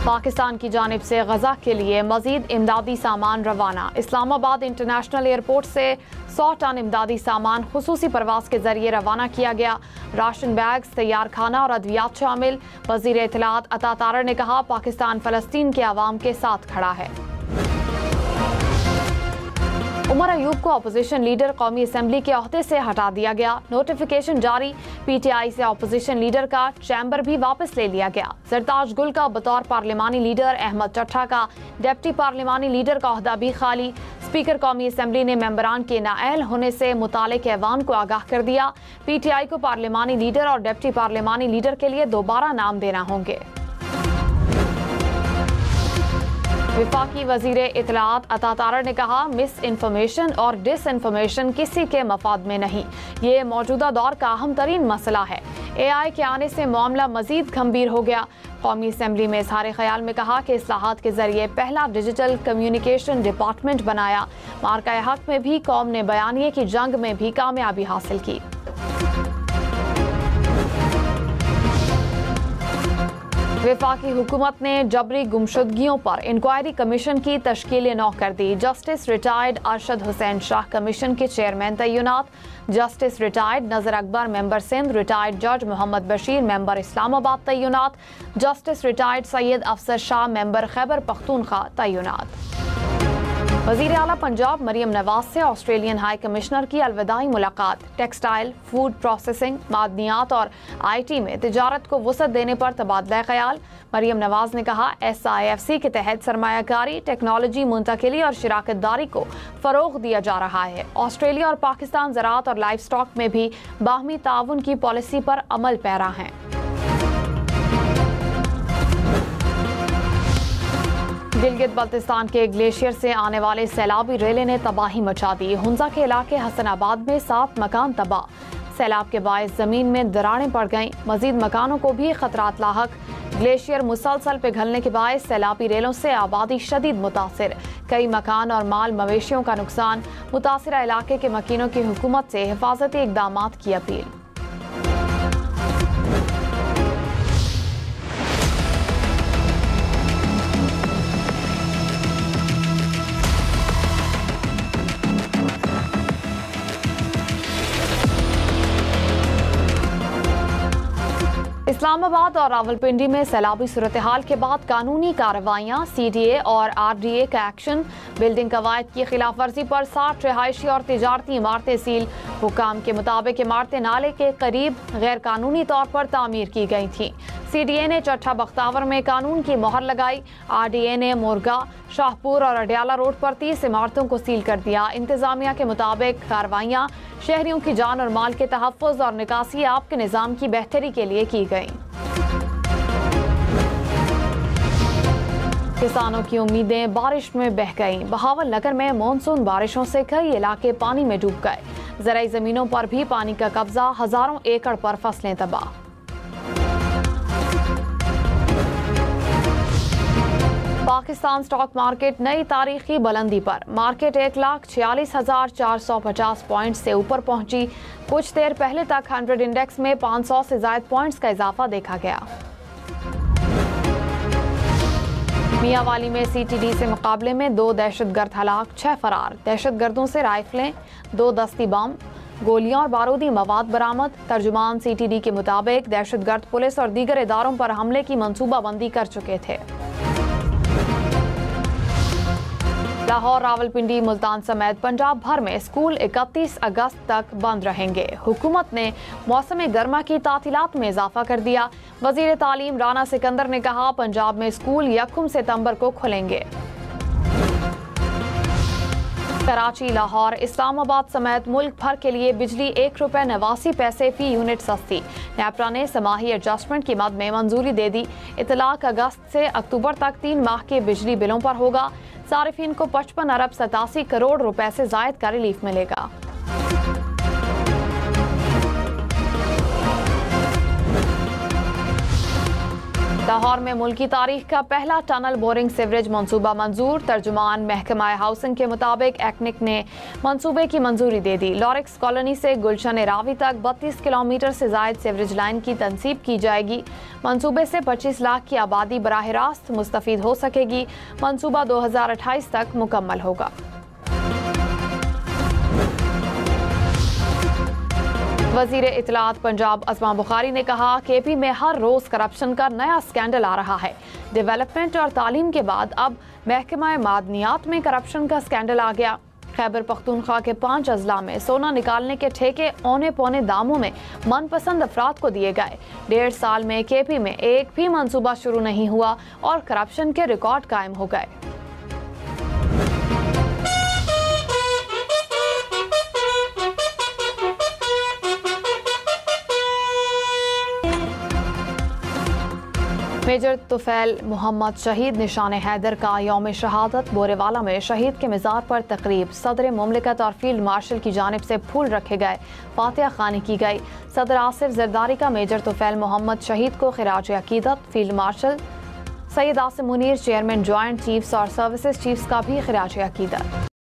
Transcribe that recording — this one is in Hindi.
पाकिस्तान की जानिब से गजा के लिए मजीद इमदादी सामान रवाना। इस्लामाबाद इंटरनेशनल एयरपोर्ट से 100 टन इमदादी सामान खुसूसी परवास के जरिए रवाना किया गया। राशन बैग्स, तैयार खाना और अद्वियात शामिल। वजीर इत्तलात अता तारड़ ने कहा, पाकिस्तान फलस्तीन के अवाम के साथ खड़ा है। उमर अयूब को अपोजिशन लीडर कौमी असम्बली के ओहदे से हटा दिया गया। नोटिफिकेशन जारी। PTI से अपोजिशन लीडर का चैम्बर भी वापस ले लिया गया। जरताज गुल का बतौर पार्लिमानी लीडर, अहमद चट्ठा का डिप्टी पार्लिमानी लीडर का ओहदा भी खाली। स्पीकर कौमी असम्बली ने मेंबरान के नाअहल होने से मुतालिक ऐवान को आगाह कर दिया। PTI को पार्लिमानी लीडर और डिप्टी पार्लिमानी लीडर के लिए दोबारा नाम देना होंगे। विफाकी वजीर इत्तलात अता तारड़ ने कहा, मिस इन्फॉर्मेशन और डिस इन्फॉर्मेशन किसी के मफाद में नहीं। ये मौजूदा दौर का अहम तरीन मसला है। AI के आने से मामला मजीद गंभीर हो गया। कौमी असम्बली में इजहार ख्याल में कहा कि इस्लाहात के जरिए पहला डिजिटल कम्युनिकेशन डिपार्टमेंट बनाया। मार्का हक में भी कौम ने बयानिए की जंग में भी कामयाबी हासिल की। वफाकी हुकूमत ने जबरी गुमशुदगियों पर इंक्वायरी कमीशन की तश्कील नौ कर दी। Justice retired Arshad Hussain Shah commission के चेयरमैन तैनात। Justice retired Nazar Akbar member Sindh, retired जज मोहम्मद बशीर मेंबर इस्लामाबाद तैनात। जस्टिस रिटायर्ड सैयद अफसर शाह मेंबर खैबर पख्तूनख्वा तैनात। वज़ीर आला पंजाब मरियम नवाज से ऑस्ट्रेलियन हाई कमिश्नर की अलविदाई मुलाकात। टेक्सटाइल, फूड प्रोसेसिंग, मादनियात और IT में तिजारत को वसअत देने पर तबादला ख्याल। मरियम नवाज ने कहा, SIFC के तहत सरमायाकारी, टेक्नोलॉजी, मुंतकिली और शिराकतदारी को फ़रोग़ दिया जा रहा है। ऑस्ट्रेलिया और पाकिस्तान ज़राअत और लाइफ स्टॉक में भी बाहमी ताउन की पॉलिसी पर अमल पैरा हैं। गिलगित बल्तिस्तान के ग्लेशियर से आने वाले सैलाबी रेले ने तबाही मचा दी। हुंजा के इलाके हसनाबाद में 7 मकान तबाह। सैलाब के बायस जमीन में दरारें पड़ गईं। मजीद मकानों को भी खतरात लाहक। ग्लेशियर मुसलसल पिघलने के बायस सैलाबी रेलों से आबादी शदीद मुतासिर। कई मकान और माल मवेशियों का नुकसान। मुतासिरा इलाके के मकीनों की हुकूमत से हिफाजती इकदामात की अपील। इस्लामाबाद और रावलपिंडी में सैलाबी सूरत हाल के बाद कानूनी कार्रवाइयाँ। CDA और RDA का एक्शन। बिल्डिंग कवायद की खिलाफ वर्जी पर 60 रिहायशी और तिजारती इमारतें सील। हुकाम के मुताबिक इमारतें नाले के करीब गैर कानूनी तौर पर तामीर की गई थीं। CDA ने चट्ठा बख्तावर में कानून की मोहर लगाई। RDA ने मोरगा, शाहपुर और अडियाला रोड पर 30 इमारतों को सील कर दिया। इंतजामिया के मुताबिक कार्रवाइयाँ शहरियों की जान और माल के तहफ़्फ़ुज़ और निकासी आब के निज़ाम की बेहतरी के लिए की गई। किसानों की उम्मीदें बारिश में बह गईं। बहावल नगर में मानसून बारिशों से कई इलाके पानी में डूब गए। ज़राई ज़मीनों पर भी पानी का कब्जा। हजारों एकड़ पर फसलें तबाह। पाकिस्तान स्टॉक मार्केट नई तारीखी बुलंदी पर। मार्केट 1,46,450 पॉइंट से ऊपर पहुंची। कुछ देर पहले तक 100 इंडेक्स में 500 से ज्यादा पॉइंट्स का इजाफा देखा गया। मियांवाली में CTD से मुकाबले में 2 दहशतगर्द हलाक, 6 फरार। दहशतगर्दों से राइफलें, 2 दस्ती बम, गोलियां और बारूदी मवाद बरामद। तर्जुमान CTD के मुताबिक दहशतगर्द पुलिस और दीगर इदारों पर हमले की मंसूबाबंदी कर चुके थे। लाहौर, रावलपिंडी, मुल्तान समेत पंजाब भर में स्कूल 31 अगस्त तक बंद रहेंगे। हुकूमत ने मौसम गर्मा की तातीलात में इजाफा कर दिया। वजीर तालीम राना सिकंदर ने कहा, पंजाब में स्कूल 1 सितंबर को खुलेंगे। कराची, लाहौर, इस्लामाबाद समेत मुल्क भर के लिए बिजली ₹1.89 फी यूनिट सस्ती। नेपरा ने समाही एडजस्टमेंट की मद में मंजूरी दे दी। इतलाक अगस्त से अक्टूबर तक 3 माह के बिजली बिलों पर होगा। सारिफीन को 55 अरब 87 करोड़ रुपए से जायद का रिलीफ मिलेगा। लाहौर में मुल्की तारीख का पहला टनल बोरिंग सीवरेज मंसूबा मंजूर। तर्जुमान महकमा हाउसिंग के मुताबिक एक्निक ने मंसूबे की मंजूरी दे दी। लॉरेक्स कॉलोनी से गुलशन रावी तक 32 किलोमीटर से जायद सीवरेज लाइन की तनसीब की जाएगी। मंसूबे से 25 लाख की आबादी बराह रास्त मुस्तफीद हो सकेगी। मंसूबा 2028 तक मुकम्मल होगा। वजीर इत्तलात पंजाब अस्मा बुखारी ने कहा केपी में हर रोज करप्शन का नया स्कैंडल आ रहा है। डेवलपमेंट और तालीम के बाद अब महकमा मादनियात में करप्शन का स्कैंडल आ गया। खैबर पख्तूनख्वा के 5 अजला में सोना निकालने के ठेके औने पौने दामों में मनपसंद अफराद को दिए गए। 1.5 साल में केपी में एक भी मंसूबा शुरू नहीं हुआ और करप्शन के रिकॉर्ड कायम हो गए। मेजर तुफैल मोहम्मद शहीद निशान हैदर का यौम शहादत। बोरेवाला में शहीद के मज़ार पर तकरीब। सदर मुमलिकत और फील्ड मार्शल की जानिब से फूल रखे गए, फातिहा खानी की गई। सदर आसिफ जरदारी का मेजर तुफैल मोहम्मद शहीद को खिराज अकीदत। Field marshal Syed Asim Munir, chairman joint chiefs और सर्विसेज चीफ्स का भी खिराज अकीदत।